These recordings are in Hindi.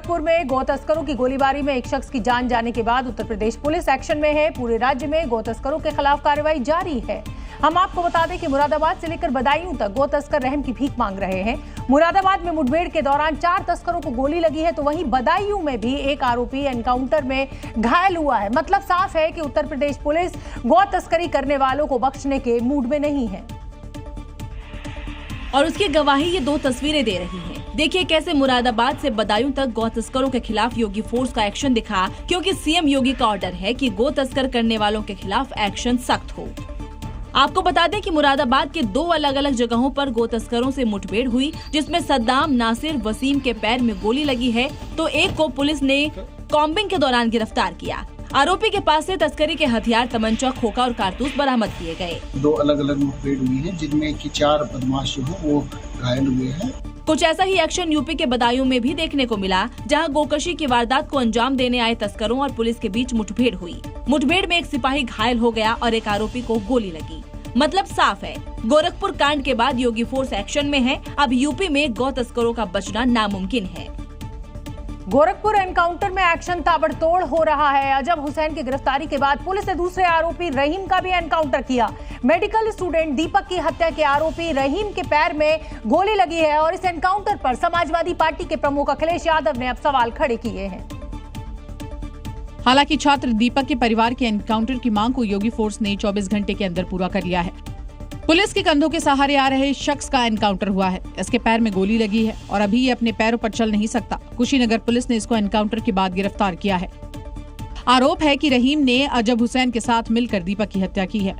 गोरखपुर में गौ तस्करों की गोलीबारी में एक शख्स की जान जाने के बाद उत्तर प्रदेश पुलिस एक्शन में है। पूरे राज्य में गौ तस्करों के खिलाफ कार्रवाई जारी है। हम आपको बता दें कि मुरादाबाद से लेकर बदायूं तक गौ तस्कर रहम की भीख मांग रहे हैं। मुरादाबाद में मुठभेड़ के दौरान 4 तस्करों को गोली लगी है, तो वहीं बदायूं में भी एक आरोपी एनकाउंटर में घायल हुआ है। मतलब साफ है कि उत्तर प्रदेश पुलिस गौ तस्करी करने वालों को बख्शने के मूड में नहीं है। और उसकी गवाही ये 2 तस्वीरें दे रही हैं। देखिए कैसे मुरादाबाद से बदायूं तक गौ तस्करों के खिलाफ योगी फोर्स का एक्शन दिखा, क्योंकि सीएम योगी का ऑर्डर है कि गौ तस्कर करने वालों के खिलाफ एक्शन सख्त हो। आपको बता दें कि मुरादाबाद के 2 अलग अलग जगहों पर गौ तस्करों से मुठभेड़ हुई, जिसमें सद्दाम, नासिर, वसीम के पैर में गोली लगी है, तो एक को पुलिस ने कॉम्बिंग के दौरान गिरफ्तार किया। आरोपी के पास से तस्करी के हथियार, तमंचा, खोखा और कारतूस बरामद किए गए। 2 अलग अलग मुठभेड़ हुई है, जिनमें कि 4 बदमाश जो हैं वो घायल हुए हैं। कुछ ऐसा ही एक्शन यूपी के बदायूं में भी देखने को मिला, जहां गोकशी की वारदात को अंजाम देने आए तस्करों और पुलिस के बीच मुठभेड़ हुई। मुठभेड़ में एक सिपाही घायल हो गया और एक आरोपी को गोली लगी। मतलब साफ है, गोरखपुर कांड के बाद योगी फोर्स एक्शन में है। अब यूपी में गौ तस्करों का बचना नामुमकिन है। गोरखपुर एनकाउंटर में एक्शन ताबड़तोड़ हो रहा है। अजब हुसैन की गिरफ्तारी के बाद पुलिस ने दूसरे आरोपी रहीम का भी एनकाउंटर किया। मेडिकल स्टूडेंट दीपक की हत्या के आरोपी रहीम के पैर में गोली लगी है और इस एनकाउंटर पर समाजवादी पार्टी के प्रमुख अखिलेश यादव ने अब सवाल खड़े किए हैं। हालांकि छात्र दीपक के परिवार के एनकाउंटर की मांग को योगी फोर्स ने 24 घंटे के अंदर पूरा कर लिया है। पुलिस के कंधों के सहारे आ रहे शख्स का एनकाउंटर हुआ है। इसके पैर में गोली लगी है और अभी ये अपने पैरों पर चल नहीं सकता। कुशीनगर पुलिस ने इसको एनकाउंटर के बाद गिरफ्तार किया है। आरोप है कि रहीम ने अजब हुसैन के साथ मिलकर दीपक की हत्या की है।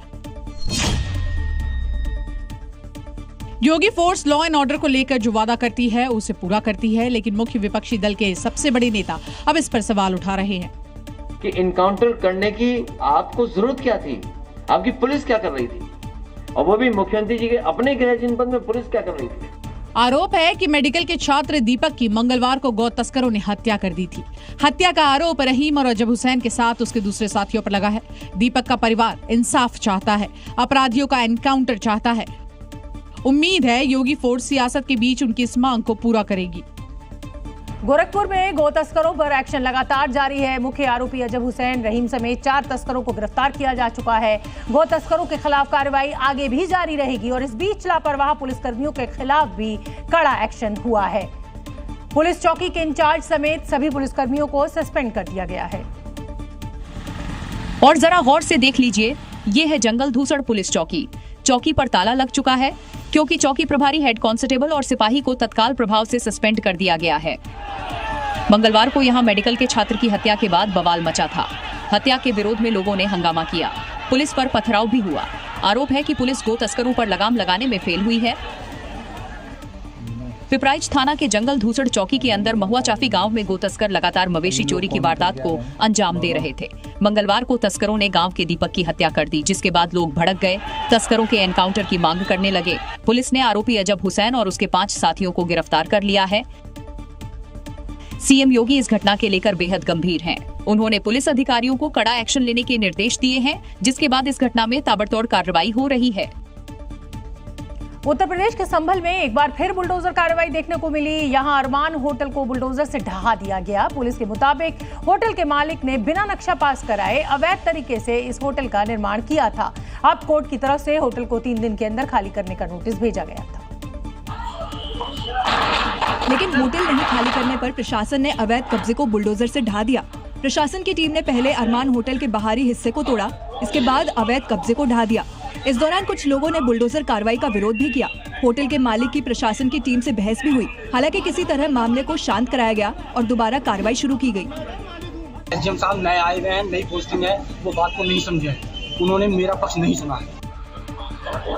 योगी फोर्स लॉ एंड ऑर्डर को लेकर जो वादा करती है उसे पूरा करती है, लेकिन मुख्य विपक्षी दल के सबसे बड़े नेता अब इस पर सवाल उठा रहे हैं कि इनकाउंटर करने की आपको जरूरत क्या थी, आपकी पुलिस क्या कर रही थी, और वो भी मुख्यमंत्री जी के अपने गृह जनपद में पुलिस क्या कर रही थी। आरोप है कि मेडिकल के छात्र दीपक की मंगलवार को गौ तस्करों ने हत्या कर दी थी। हत्या का आरोप रहीम और अजब हुसैन के साथ उसके दूसरे साथियों पर लगा है। दीपक का परिवार इंसाफ चाहता है, अपराधियों का एनकाउंटर चाहता है। उम्मीद है योगी फोर्स सियासत के बीच उनकी इस मांग को पूरा करेगी। गोरखपुर में गौ तस्करों पर एक्शन लगातार जारी है। मुख्य आरोपी अजब हुसैन, रहीम समेत 4 तस्करों को गिरफ्तार किया जा चुका है। गौ तस्करों के खिलाफ कार्रवाई आगे भी जारी रहेगी और इस बीच लापरवाह पुलिसकर्मियों के खिलाफ भी कड़ा एक्शन हुआ है। पुलिस चौकी के इंचार्ज समेत सभी पुलिसकर्मियों को सस्पेंड कर दिया गया है। और जरा गौर से देख लीजिए, ये है जंगल धूसड़ पुलिस चौकी। चौकी पर ताला लग चुका है क्योंकि चौकी प्रभारी हेड कांस्टेबल और सिपाही को तत्काल प्रभाव से सस्पेंड कर दिया गया है। मंगलवार को यहां मेडिकल के छात्र की हत्या के बाद बवाल मचा था। हत्या के विरोध में लोगों ने हंगामा किया। पुलिस पर पथराव भी हुआ। आरोप है कि पुलिस गो तस्करों पर लगाम लगाने में फेल हुई है। पिपराइच थाना के जंगल धूसड़ चौकी के अंदर महुआ चाफी गांव में गो तस्कर लगातार मवेशी चोरी की वारदात को अंजाम दे रहे थे। मंगलवार को तस्करों ने गांव के दीपक की हत्या कर दी, जिसके बाद लोग भड़क गए, तस्करों के एनकाउंटर की मांग करने लगे। पुलिस ने आरोपी अजब हुसैन और उसके 5 साथियों को गिरफ्तार कर लिया है। सीएम योगी इस घटना के लेकर बेहद गंभीर हैं। उन्होंने पुलिस अधिकारियों को कड़ा एक्शन लेने के निर्देश दिए हैं, जिसके बाद इस घटना में ताबड़तोड़ कार्रवाई हो रही है। उत्तर प्रदेश के संभल में एक बार फिर बुलडोजर कार्रवाई देखने को मिली। यहां अरमान होटल को बुलडोजर से ढहा दिया गया। पुलिस के मुताबिक होटल के मालिक ने बिना नक्शा पास कराए अवैध तरीके से इस होटल का निर्माण किया था। अब कोर्ट की तरफ से होटल को 3 दिन के अंदर खाली करने का नोटिस भेजा गया था। लेकिन होटल नहीं खाली करने पर प्रशासन ने अवैध कब्जे को बुलडोजर से ढहा दिया। प्रशासन की टीम ने पहले अरमान होटल के बाहरी हिस्से को तोड़ा, इसके बाद अवैध कब्जे को ढहा दिया। इस दौरान कुछ लोगों ने बुलडोजर कार्रवाई का विरोध भी किया। होटल के मालिक की प्रशासन की टीम से बहस भी हुई। हालांकि किसी तरह मामले को शांत कराया गया और दोबारा कार्रवाई शुरू की गई। एसडीएम साहब नए आए हुए हैं, नई पोस्टिंग है, वो बात को नहीं समझे, उन्होंने मेरा पक्ष नहीं सुना।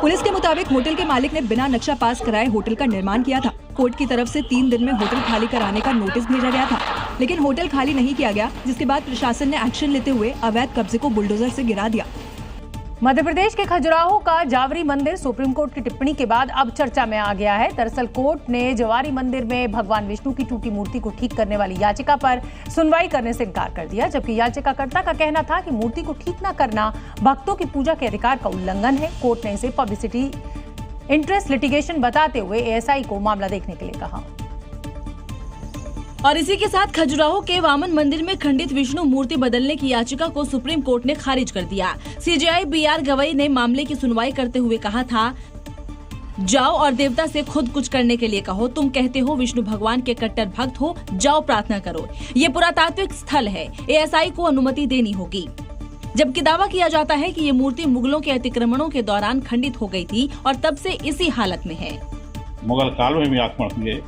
पुलिस के मुताबिक होटल के मालिक ने बिना नक्शा पास कराए होटल का निर्माण किया था। कोर्ट की तरफ से 3 दिन में होटल खाली कराने का नोटिस भेजा गया था, लेकिन होटल खाली नहीं किया गया, जिसके बाद प्रशासन ने एक्शन लेते हुए अवैध कब्जे को बुलडोजर से गिरा दिया। मध्य प्रदेश के खजुराहो का जावरी मंदिर सुप्रीम कोर्ट की टिप्पणी के बाद अब चर्चा में आ गया है। दरअसल कोर्ट ने जवारी मंदिर में भगवान विष्णु की टूटी मूर्ति को ठीक करने वाली याचिका पर सुनवाई करने से इनकार कर दिया, जबकि याचिकाकर्ता का कहना था कि मूर्ति को ठीक न करना भक्तों की पूजा के अधिकार का उल्लंघन है। कोर्ट ने इसे पब्लिसिटी इंटरेस्ट लिटिगेशन बताते हुए एएसआई को मामला देखने के लिए कहा। और इसी के साथ खजुराहो के वामन मंदिर में खंडित विष्णु मूर्ति बदलने की याचिका को सुप्रीम कोर्ट ने खारिज कर दिया। सीजेआई BR गवई ने मामले की सुनवाई करते हुए कहा था, जाओ और देवता से खुद कुछ करने के लिए कहो। तुम कहते हो विष्णु भगवान के कट्टर भक्त हो, जाओ प्रार्थना करो। ये पुरातात्विक स्थल है, ASI को अनुमति देनी होगी। जबकि दावा किया जाता है कि ये मूर्ति मुगलों के अतिक्रमणों के दौरान खंडित हो गई थी और तब से इसी हालत में है। मुगल काल में भी आक्रमण हुए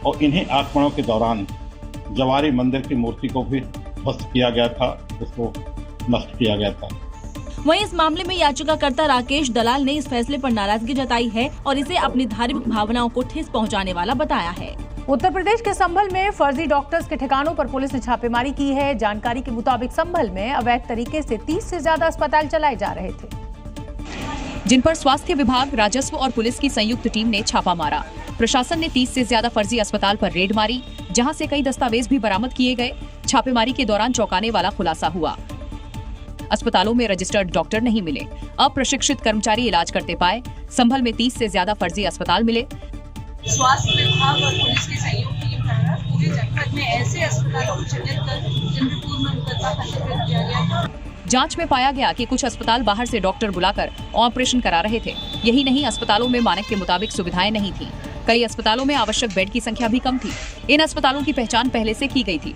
और इन्हीं आक्रमणों के दौरान जवारी मंदिर की मूर्ति को भी ध्वस्त किया गया था, उसको नष्ट किया गया था। वहीं इस मामले में याचिकाकर्ता राकेश दलाल ने इस फैसले पर नाराजगी जताई है और इसे अपनी धार्मिक भावनाओं को ठेस पहुंचाने वाला बताया है। उत्तर प्रदेश के संभल में फर्जी डॉक्टर्स के ठिकानों पर पुलिस ने छापेमारी की है। जानकारी के मुताबिक संभल में अवैध तरीके से 30 से ज्यादा अस्पताल चलाए जा रहे थे, जिन पर स्वास्थ्य विभाग, राजस्व और पुलिस की संयुक्त टीम ने छापा मारा। प्रशासन ने 30 से ज्यादा फर्जी अस्पताल पर रेड मारी, जहां से कई दस्तावेज भी बरामद किए गए। छापेमारी के दौरान चौंकाने वाला खुलासा हुआ। अस्पतालों में रजिस्टर्ड डॉक्टर नहीं मिले, अप्रशिक्षित कर्मचारी इलाज करते पाए। संभल में 30 से ज्यादा फर्जी अस्पताल मिले। स्वास्थ्य विभाग और पुलिस की संयुक्त टीम द्वारा पूरे जनपद में ऐसे अस्पतालों को चिन्हित कर जिनमें पूर्व मुकदमा पंजीकृत किया गया था। जांच में पाया गया कि कुछ अस्पताल बाहर से डॉक्टर बुलाकर ऑपरेशन करा रहे थे। यही नहीं, अस्पतालों में मानक के मुताबिक सुविधाएं नहीं थी। कई अस्पतालों में आवश्यक बेड की संख्या भी कम थी। इन अस्पतालों की पहचान पहले से की गई थी।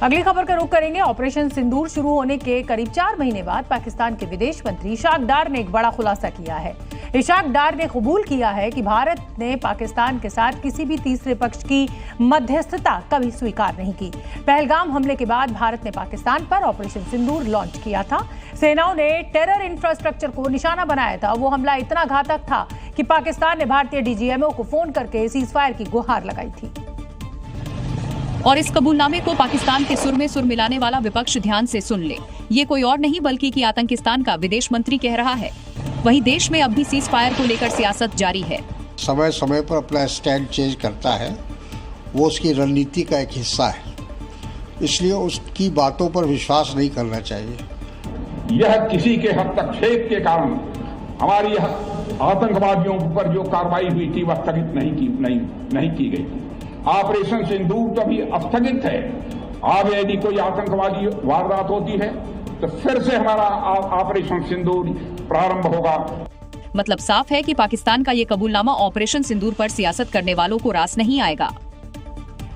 अगली खबर का रुख करेंगे। ऑपरेशन सिंदूर शुरू होने के करीब 4 महीने बाद पाकिस्तान के विदेश मंत्री इशाक डार ने एक बड़ा खुलासा किया है। इशाक डार ने कबूल किया है कि भारत ने पाकिस्तान के साथ किसी भी तीसरे पक्ष की मध्यस्थता कभी स्वीकार नहीं की। पहलगाम हमले के बाद भारत ने पाकिस्तान पर ऑपरेशन सिंदूर लॉन्च किया था। सेनाओं ने टेरर इंफ्रास्ट्रक्चर को निशाना बनाया था। वो हमला इतना घातक था कि पाकिस्तान ने भारतीय DGMO को फोन करके सीजफायर की गुहार लगाई थी। और इस कबूलनामे को पाकिस्तान के सुर में सुर मिलाने वाला विपक्ष ध्यान से सुन ले। ये कोई और नहीं बल्कि कि आतंकिस्तान का विदेश मंत्री कह रहा है। वहीं देश में अब भी सीज फायर को लेकर सियासत जारी है। समय समय पर अपना स्टैंड चेंज करता है, वो उसकी रणनीति का एक हिस्सा है, इसलिए उसकी बातों पर विश्वास नहीं करना चाहिए। यह किसी के हस्तक्षेप के कारण हमारी आतंकवादियों पर जो कार्रवाई हुई थी वह स्थगित नहीं की गई थी। ऑपरेशन सिंदूर तो अभी स्थगित है। अब यदि कोई आतंकवादी वारदात होती है तो फिर से हमारा ऑपरेशन सिंदूर प्रारंभ होगा। मतलब साफ है कि पाकिस्तान का ये कबूलनामा ऑपरेशन सिंदूर पर सियासत करने वालों को रास नहीं आएगा।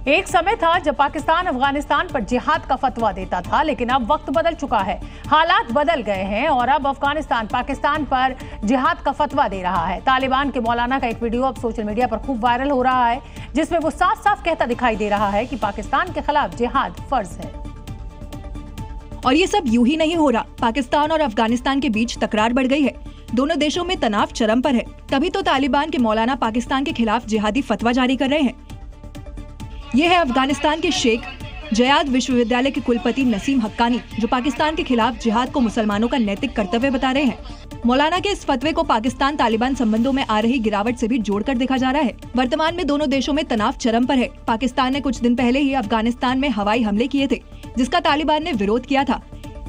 एक समय था जब पाकिस्तान अफगानिस्तान पर जिहाद का फतवा देता था, लेकिन अब वक्त बदल चुका है, हालात बदल गए हैं और अब अफगानिस्तान पाकिस्तान पर जिहाद का फतवा दे रहा है। तालिबान के मौलाना का एक वीडियो अब सोशल मीडिया पर खूब वायरल हो रहा है, जिसमें वो साफ साफ कहता दिखाई दे रहा है कि पाकिस्तान के खिलाफ जिहाद फर्ज है। और ये सब यूं ही नहीं हो रहा। पाकिस्तान और अफगानिस्तान के बीच तकरार बढ़ गई है। दोनों देशों में तनाव चरम पर है। तभी तो तालिबान के मौलाना पाकिस्तान के खिलाफ जिहादी फतवा जारी कर रहे हैं। ये है अफगानिस्तान के शेख जयाद विश्वविद्यालय के कुलपति नसीम हक्कानी, जो पाकिस्तान के खिलाफ जिहाद को मुसलमानों का नैतिक कर्तव्य बता रहे हैं। मौलाना के इस फतवे को पाकिस्तान तालिबान संबंधों में आ रही गिरावट से भी जोड़कर देखा जा रहा है। वर्तमान में दोनों देशों में तनाव चरम पर है। पाकिस्तान ने कुछ दिन पहले ही अफगानिस्तान में हवाई हमले किए थे, जिसका तालिबान ने विरोध किया था।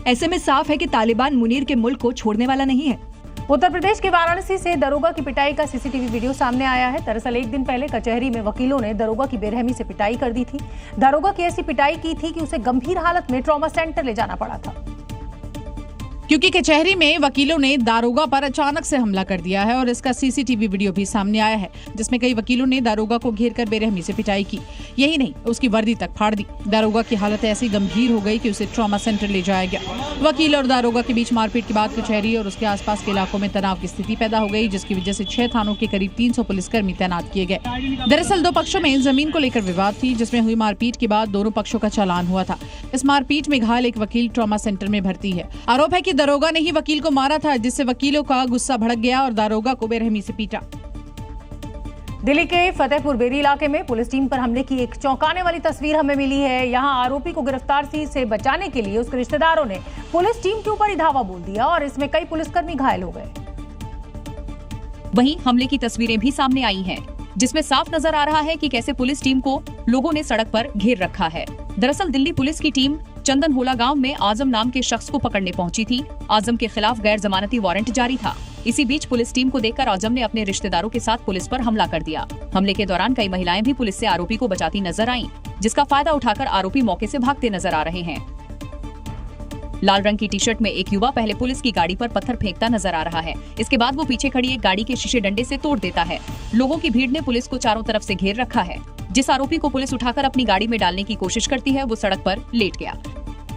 ऐसे में साफ है कि तालिबान मुनीर के मुल्क को छोड़ने वाला नहीं है। उत्तर प्रदेश के वाराणसी से दरोगा की पिटाई का सीसीटीवी वीडियो सामने आया है। दरअसल एक दिन पहले कचहरी में वकीलों ने दरोगा की बेरहमी से पिटाई कर दी थी। दरोगा की ऐसी पिटाई की थी कि उसे गंभीर हालत में ट्रॉमा सेंटर ले जाना पड़ा था, क्योंकि कचहरी में वकीलों ने दारोगा पर अचानक से हमला कर दिया है और इसका सीसीटीवी वीडियो भी सामने आया है, जिसमें कई वकीलों ने दारोगा को घेरकर बेरहमी से पिटाई की। यही नहीं, उसकी वर्दी तक फाड़ दी। दारोगा की हालत ऐसी गंभीर हो गई कि उसे ट्रॉमा सेंटर ले जाया गया। वकील और दारोगा के बीच मारपीट के बाद कचहरी और उसके आसपास के इलाकों में तनाव की स्थिति पैदा हो गई, जिसकी वजह से 6 थानों के करीब 300 पुलिसकर्मी तैनात किए गए। दरअसल 2 पक्षों में जमीन को लेकर विवाद थी, जिसमें हुई मारपीट के बाद दोनों पक्षों का चालान हुआ था। इस मारपीट में घायल एक वकील ट्रॉमा सेंटर में भर्ती है। आरोप है कि दारोगा ने ही वकील को मारा था, जिससे वकीलों का गुस्सा भड़क गया और दारोगा को बेरहमी से पीटा। दिल्ली के फतेहपुर बेरी इलाके में पुलिस टीम पर हमले की एक चौंकाने वाली तस्वीर हमें मिली है। यहां आरोपी को गिरफ्तारी से बचाने के लिए उसके रिश्तेदारों ने पुलिस टीम के ऊपर ही धावा बोल दिया और इसमें कई पुलिसकर्मी घायल हो गए। वहीं हमले की तस्वीरें भी सामने आई हैं, जिसमें साफ नजर आ रहा है कि कैसे पुलिस टीम को लोगों ने सड़क पर घेर रखा है। दरअसल दिल्ली पुलिस की टीम चंदनहोला गांव में आजम नाम के शख्स को पकड़ने पहुंची थी। आजम के खिलाफ गैर जमानती वारंट जारी था। इसी बीच पुलिस टीम को देखकर आजम ने अपने रिश्तेदारों के साथ पुलिस पर हमला कर दिया। हमले के दौरान कई महिलाएं भी पुलिस से आरोपी को बचाती नजर आईं, जिसका फायदा उठाकर आरोपी मौके से भागते नजर आ रहे हैं। लाल रंग की टी शर्ट में एक युवा पहले पुलिस की गाड़ी पर पत्थर फेंकता नजर आ रहा है। इसके बाद वो पीछे खड़ी एक गाड़ी के शीशे डंडे से तोड़ देता है। लोगों की भीड़ ने पुलिस को चारों तरफ से घेर रखा है। जिस आरोपी को पुलिस उठाकर अपनी गाड़ी में डालने की कोशिश करती है वो सड़क पर लेट गया।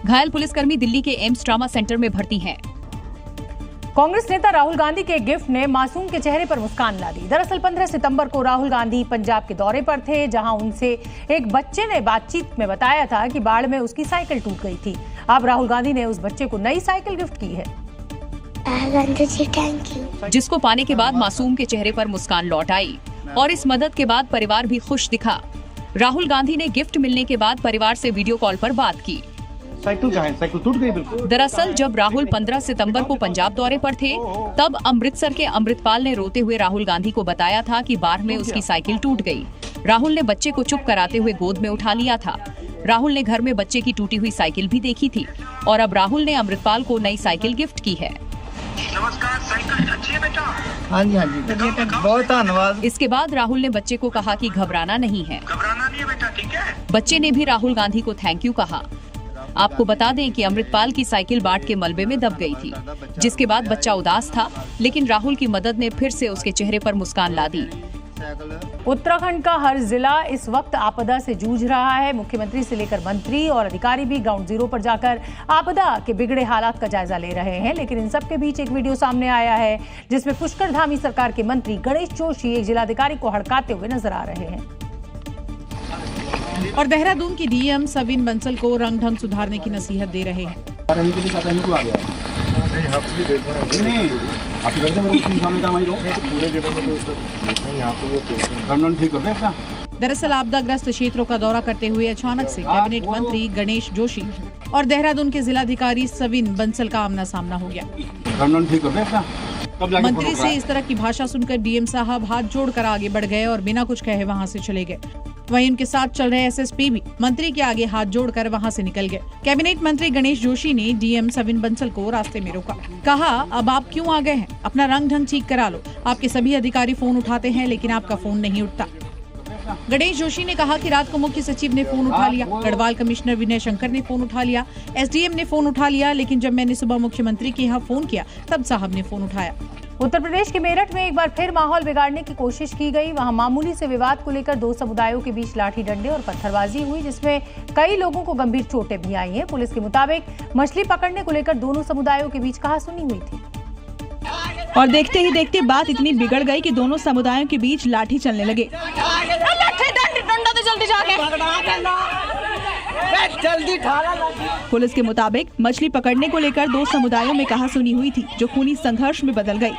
घायल पुलिसकर्मी दिल्ली के एम्स ट्रामा सेंटर में भर्ती हैं। कांग्रेस नेता राहुल गांधी के गिफ्ट ने मासूम के चेहरे पर मुस्कान ला दी। दरअसल 15 सितंबर को राहुल गांधी पंजाब के दौरे पर थे, जहां उनसे एक बच्चे ने बातचीत में बताया था कि बाढ़ में उसकी साइकिल टूट गई थी। अब राहुल गांधी ने उस बच्चे को नई साइकिल गिफ्ट की है। Thank you. जिसको पाने के बाद मासूम के चेहरे पर मुस्कान लौट आई और इस मदद के बाद परिवार भी खुश दिखा। राहुल गांधी ने गिफ्ट मिलने के बाद परिवार से वीडियो कॉल पर बात की। साइकिल कहाँ है? साइकिल टूट गई बिल्कुल। दरअसल जब राहुल 15 सितंबर को पंजाब दौरे पर थे, तब अमृतसर के अमृतपाल ने रोते हुए राहुल गांधी को बताया था कि बाढ़ में उसकी साइकिल टूट गई। राहुल ने बच्चे को चुप कराते हुए गोद में उठा लिया था। राहुल ने घर में बच्चे की टूटी हुई साइकिल भी देखी थी और अब राहुल ने अमृतपाल को नई साइकिल गिफ्ट की है। नमस्कार, साइकिल अच्छी है बेटा? हाँ जी, बहुत धन्यवाद। इसके बाद राहुल ने बच्चे को कहा कि घबराना नहीं है। घबराना नहीं है बेटा, ठीक है? बच्चे ने भी राहुल गांधी को थैंक यू कहा। आपको बता दें कि अमृतपाल की साइकिल बाढ़ के मलबे में दब गई थी, जिसके बाद बच्चा उदास था, लेकिन राहुल की मदद ने फिर से उसके चेहरे पर मुस्कान ला दी। उत्तराखंड का हर जिला इस वक्त आपदा से जूझ रहा है। मुख्यमंत्री से लेकर मंत्री और अधिकारी भी ग्राउंड जीरो पर जाकर आपदा के बिगड़े हालात का जायजा ले रहे हैं। लेकिन इन सब के बीच एक वीडियो सामने आया है जिसमें पुष्कर धामी सरकार के मंत्री गणेश जोशी एक जिलाधिकारी को हड़काते हुए नजर आ रहे हैं। और देहरादून की डीएम सविन बंसल को रंग ढंग सुधारने की नसीहत दे रहे हैं। दरअसल आपदाग्रस्त क्षेत्रों का दौरा करते हुए अचानक से कैबिनेट मंत्री गणेश जोशी और देहरादून के जिलाधिकारी सविन बंसल का आमना सामना हो गया। मंत्री से इस तरह की भाषा सुनकर डीएम साहब हाथ जोड़कर आगे बढ़ गए और बिना कुछ कहे वहां से चले गए। वहीं उनके साथ चल रहे एसएसपी भी मंत्री के आगे हाथ जोड़कर वहां से निकल गए। कैबिनेट मंत्री गणेश जोशी ने डीएम सविन बंसल को रास्ते में रोका। कहा, अब आप क्यों आ गए हैं? अपना रंग ढंग ठीक करा लो। आपके सभी अधिकारी फोन उठाते हैं लेकिन आपका फोन नहीं उठता। गणेश जोशी ने कहा कि रात को मुख्य सचिव ने फोन उठा लिया, गढ़वाल कमिश्नर विनय शंकर ने फोन उठा लिया, एसडीएम ने फोन उठा लिया, लेकिन जब मैंने सुबह मुख्यमंत्री के यहाँ फोन किया तब साहब ने फोन उठाया। उत्तर प्रदेश के मेरठ में एक बार फिर माहौल बिगाड़ने की कोशिश की गई। वहां मामूली से विवाद को लेकर दो समुदायों के बीच लाठी डंडे और पत्थरबाजी हुई, जिसमें कई लोगों को गंभीर चोटें भी आई हैं। पुलिस के मुताबिक मछली पकड़ने को लेकर दोनों समुदायों के बीच कहासुनी हुई थी और देखते ही देखते बात इतनी बिगड़ गई कि दोनों समुदायों के बीच लाठी चलने लगे। पुलिस के मुताबिक मछली पकड़ने को लेकर दो समुदायों में कहासुनी हुई थी, जो खूनी संघर्ष में बदल गई।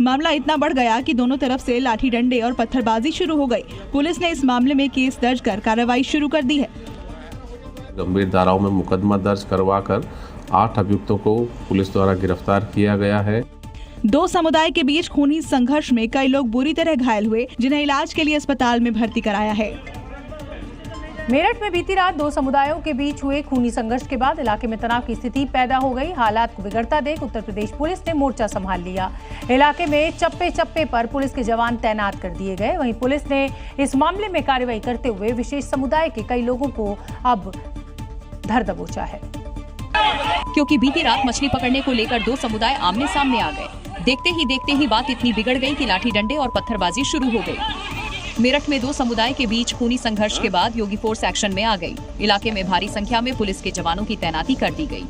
मामला इतना बढ़ गया कि दोनों तरफ से लाठी डंडे और पत्थरबाजी शुरू हो गई। पुलिस ने इस मामले में केस दर्ज कर कार्रवाई शुरू कर दी है। गंभीर धाराओं में मुकदमा दर्ज करवाकर 8 अभियुक्तों को पुलिस द्वारा गिरफ्तार किया गया है। दो समुदाय के बीच खूनी संघर्ष में कई लोग बुरी तरह घायल हुए, जिन्हें इलाज के लिए अस्पताल में भर्ती कराया है। मेरठ में बीती रात दो समुदायों के बीच हुए खूनी संघर्ष के बाद इलाके में तनाव की स्थिति पैदा हो गई। हालात को बिगड़ता देख उत्तर प्रदेश पुलिस ने मोर्चा संभाल लिया। इलाके में चप्पे चप्पे पर पुलिस के जवान तैनात कर दिए गए। वहीं पुलिस ने इस मामले में कार्रवाई करते हुए विशेष समुदाय के कई लोगों को अब धर दबोचा है। क्योंकि बीती रात मछली पकड़ने को लेकर दो समुदाय आमने सामने आ गए। देखते ही बात इतनी बिगड़ गई कि लाठी डंडे और पत्थरबाजी शुरू हो गई। मेरठ में दो समुदाय के बीच खूनी संघर्ष के बाद योगी फोर्स एक्शन में आ गई। इलाके में भारी संख्या में पुलिस के जवानों की तैनाती कर दी गई।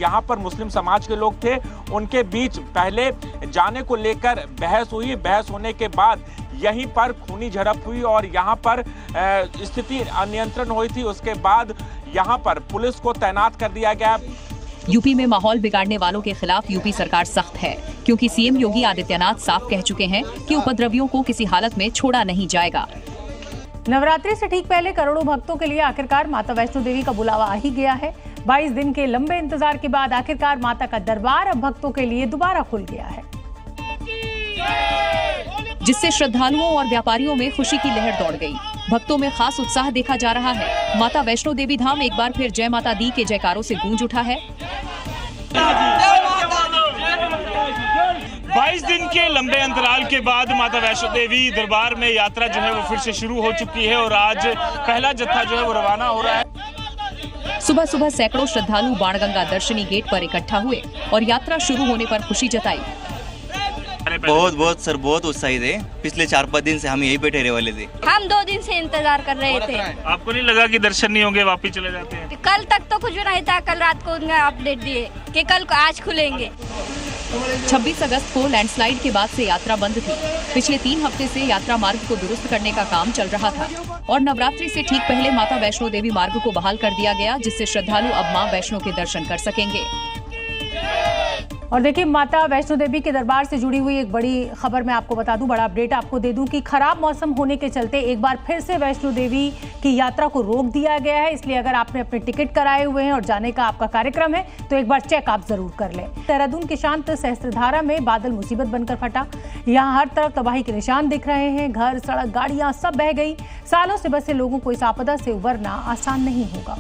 यहाँ पर मुस्लिम समाज के लोग थे, उनके बीच पहले जाने को लेकर बहस हुई। बहस होने के बाद यहीं पर खूनी झड़प हुई और यहाँ पर स्थिति अनियंत्रण हुई थी। उसके बाद यहाँ पर पुलिस को तैनात कर दिया गया। यूपी में माहौल बिगाड़ने वालों के खिलाफ यूपी सरकार सख्त है, क्योंकि सीएम योगी आदित्यनाथ साफ कह चुके हैं कि उपद्रवियों को किसी हालत में छोड़ा नहीं जाएगा। नवरात्रि से ठीक पहले करोड़ों भक्तों के लिए आखिरकार माता वैष्णो देवी का बुलावा आ ही गया है। 22 दिन के लंबे इंतजार के बाद आखिरकार माता का दरबार अब भक्तों के लिए दोबारा खुल गया है, जिससे श्रद्धालुओं और व्यापारियों में खुशी की लहर दौड़ गई। भक्तों में खास उत्साह देखा जा रहा है। माता वैष्णो देवी धाम एक बार फिर जय माता दी के जयकारों से गूंज उठा है। 22 दिन के लंबे अंतराल के बाद माता वैष्णो देवी दरबार में यात्रा जो है वो फिर से शुरू हो चुकी है और आज पहला जत्था जो है वो रवाना हो रहा है। सुबह सुबह सैकड़ों श्रद्धालु बाणगंगा दर्शनी गेट पर इकट्ठा हुए और यात्रा शुरू होने पर खुशी जताई। बहुत सर बहुत उत्साहित है। पिछले 4-5 दिन से हम यहीं पे ठहरे वाले थे। हम 2 दिन से इंतजार कर रहे थे। आपको नहीं लगा कि दर्शन नहीं होंगे, वापिस चले जाते हैं? कल तक तो कुछ भी नहीं था, कल रात को उन्हें अपडेट दिए कि कल आज खुलेंगे। 26 अगस्त को लैंडस्लाइड के बाद से यात्रा बंद थी। पिछले 3 हफ्ते से यात्रा मार्ग को दुरुस्त करने का काम चल रहा था और नवरात्रि से ठीक पहले माता वैष्णो देवी मार्ग को बहाल कर दिया गया, जिससे श्रद्धालु अब मां वैष्णो के दर्शन कर सकेंगे। और देखिए, माता वैष्णो देवी के दरबार से जुड़ी हुई एक बड़ी खबर मैं आपको बता दूं, बड़ा अपडेट आपको दे दूं कि खराब मौसम होने के चलते एक बार फिर से वैष्णो देवी की यात्रा को रोक दिया गया है। इसलिए अगर आपने अपने टिकट कराए हुए हैं और जाने का आपका कार्यक्रम है तो एक बार चेक आप जरूर कर लें। देहरादून के शांत सहस्त्रधारा में बादल मुसीबत बनकर फटा। यहाँ हर तरफ तबाही के निशान दिख रहे हैं। घर, सड़क, गाड़ियां सब बह गई। सालों से बसे लोगों को इस आपदा से उबरना आसान नहीं होगा,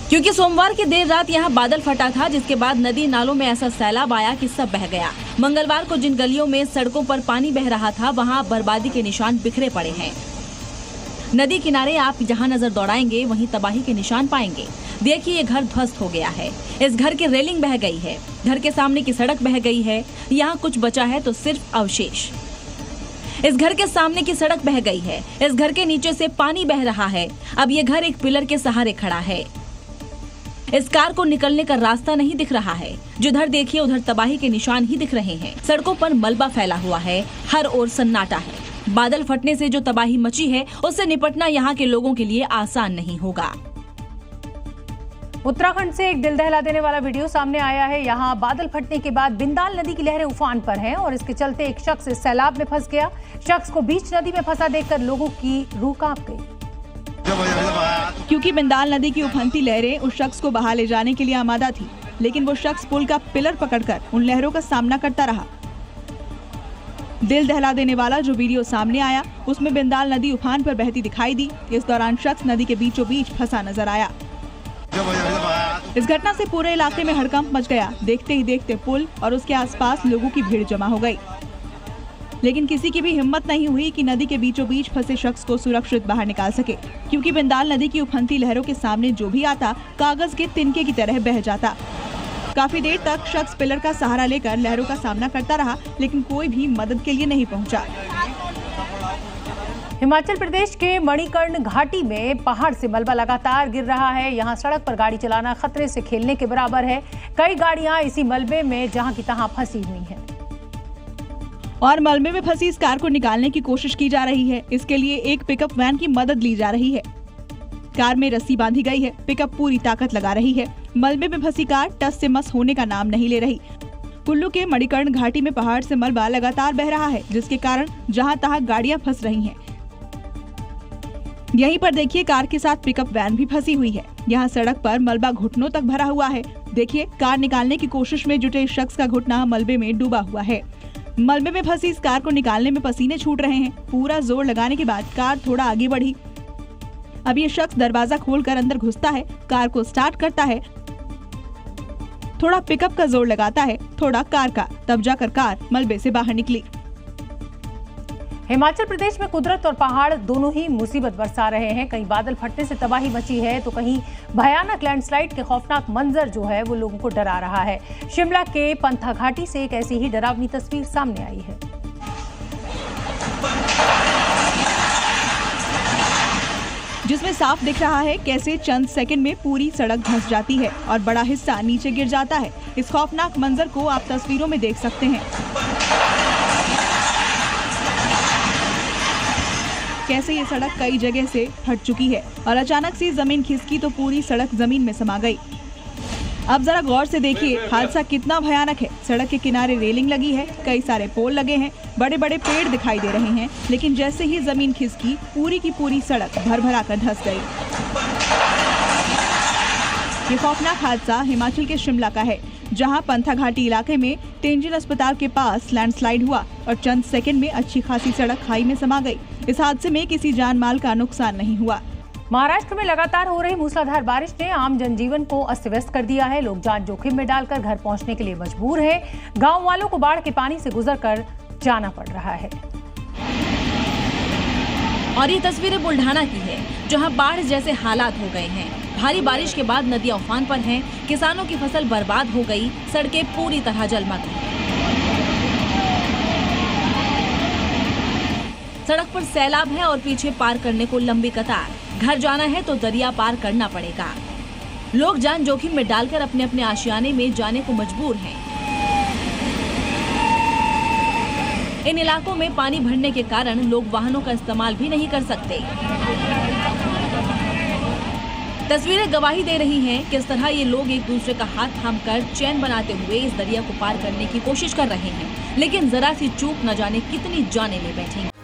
क्योंकि सोमवार की देर रात यहाँ बादल फटा था, जिसके बाद नदी नालों में ऐसा सैलाब आया कि सब बह गया। मंगलवार को जिन गलियों में सड़कों पर पानी बह रहा था वहाँ बर्बादी के निशान बिखरे पड़े हैं। नदी किनारे आप जहाँ नजर दौड़ाएंगे वहीं तबाही के निशान पाएंगे। देखिए, ये घर ध्वस्त हो गया है। इस घर की रेलिंग बह गई है, घर के सामने की सड़क बह गई है। यहाँ कुछ बचा है तो सिर्फ अवशेष। इस घर के सामने की सड़क बह गई है, इस घर के नीचे से पानी बह रहा है। अब ये घर एक पिलर के सहारे खड़ा है। इस कार को निकलने का रास्ता नहीं दिख रहा है। जिधर देखिए उधर तबाही के निशान ही दिख रहे हैं। सड़कों पर मलबा फैला हुआ है, हर ओर सन्नाटा है। बादल फटने से जो तबाही मची है उससे निपटना यहाँ के लोगों के लिए आसान नहीं होगा। उत्तराखंड से एक दिल दहला देने वाला वीडियो सामने आया है। यहाँ बादल फटने के बाद बिंदाल नदी की लहरें उफान पर हैं और इसके चलते एक शख्स इस सैलाब में फंस गया। शख्स को बीच नदी में फंसा देखकर लोगों की रूह कांप गई। क्योंकि बिंदाल नदी की उफनती लहरें उस शख्स को बहा ले जाने के लिए आमादा थी, लेकिन वो शख्स पुल का पिलर पकड़कर उन लहरों का सामना करता रहा। दिल दहला देने वाला जो वीडियो सामने आया उसमें बिंदाल नदी उफान पर बहती दिखाई दी। इस दौरान शख्स नदी के बीचों बीच फंसा नजर आया। इस घटना से पूरे इलाके में हड़कंप मच गया। देखते ही देखते पुल और उसके आसपास लोगों की भीड़ जमा हो गई, लेकिन किसी की भी हिम्मत नहीं हुई कि नदी के बीचों बीच फंसे शख्स को सुरक्षित बाहर निकाल सके, क्योंकि बिंदाल नदी की उफनती लहरों के सामने जो भी आता कागज के तिनके की तरह बह जाता। काफी देर तक शख्स पिलर का सहारा लेकर लहरों का सामना करता रहा, लेकिन कोई भी मदद के लिए नहीं पहुंचा। हिमाचल प्रदेश के मणिकर्ण घाटी में पहाड़ से मलबा लगातार गिर रहा है। यहाँ सड़क पर गाड़ी चलाना खतरे से खेलने के बराबर है। कई गाड़ियां इसी मलबे में जहां की तहां फंसी हुई हैं और मलबे में फंसी इस कार को निकालने की कोशिश की जा रही है। इसके लिए एक पिकअप वैन की मदद ली जा रही है। कार में रस्सी बांधी गई है, पिकअप पूरी ताकत लगा रही है। मलबे में फंसी कार टस से मस होने का नाम नहीं ले रही। कुल्लू के मणिकर्ण घाटी में पहाड़ से मलबा लगातार बह रहा है, जिसके कारण जहां तहां गाड़ियां फंस रही हैं। यहीं पर देखिए, कार के साथ पिकअप वैन भी फंसी हुई है। यहाँ सड़क पर मलबा घुटनों तक भरा हुआ है। देखिए, कार निकालने की कोशिश में जुटे शख्स का घुटना मलबे में डूबा हुआ है। मलबे में फंसी इस कार को निकालने में पसीने छूट रहे हैं। पूरा जोर लगाने के बाद कार थोड़ा आगे बढ़ी। अब ये शख्स दरवाजा खोलकर अंदर घुसता है, कार को स्टार्ट करता है, थोड़ा पिकअप का जोर लगाता है, थोड़ा कार का, तब जाकर कार मलबे से बाहर निकली। हिमाचल प्रदेश में कुदरत और पहाड़ दोनों ही मुसीबत बरसा रहे हैं। कहीं बादल फटने से तबाही मची है तो कहीं भयानक लैंडस्लाइड के खौफनाक मंजर जो है वो लोगों को डरा रहा है। शिमला के पंथा घाटी से एक ऐसी ही डरावनी तस्वीर सामने आई है, जिसमें साफ दिख रहा है कैसे चंद सेकंड में पूरी सड़क धंस जाती है और बड़ा हिस्सा नीचे गिर जाता है। इस खौफनाक मंजर को आप तस्वीरों में देख सकते हैं, कैसे ये सड़क कई जगह से फट चुकी है और अचानक से जमीन खिसकी तो पूरी सड़क जमीन में समा गई। अब जरा गौर से देखिए हादसा कितना भयानक है। सड़क के किनारे रेलिंग लगी है, कई सारे पोल लगे हैं, बड़े बड़े पेड़ दिखाई दे रहे हैं, लेकिन जैसे ही जमीन खिसकी पूरी की पूरी सड़क भर-भरा कर धंस गई। ये खौफनाक हादसा हिमाचल के शिमला का है, जहां पंथा घाटी इलाके में तेंजिन अस्पताल के पास लैंडस्लाइड हुआ और चंद सेकंड में अच्छी खासी सड़क खाई में समा गई। इस हादसे में किसी जान माल का नुकसान नहीं हुआ। महाराष्ट्र में लगातार हो रही मूसलाधार बारिश ने आम जनजीवन को अस्त व्यस्त कर दिया है। लोग जान जोखिम में डालकर घर पहुंचने के लिए मजबूर हैं। गांव वालों को बाढ़ के पानी से गुजरकर जाना पड़ रहा है। और ये तस्वीरें बुल्ढाना की है, जहां बाढ़ जैसे हालात हो गए हैं। भारी बारिश के बाद नदियां उफान पर हैं, किसानों की फसल बर्बाद हो गई, सड़कें पूरी तरह जलमग्न। सड़क पर सैलाब है और पीछे पार करने को लंबी कतार। घर जाना है तो दरिया पार करना पड़ेगा। लोग जान जोखिम में डालकर अपने अपने आशियाने में जाने को मजबूर हैं। इन इलाकों में पानी भरने के कारण लोग वाहनों का इस्तेमाल भी नहीं कर सकते। तस्वीरें गवाही दे रही हैं किस तरह ये लोग एक दूसरे का हाथ थामकर चैन बनाते हुए इस दरिया को पार करने की कोशिश कर रहे हैं, लेकिन जरा सी चूक न जाने कितनी जाने ले बैठेंगे।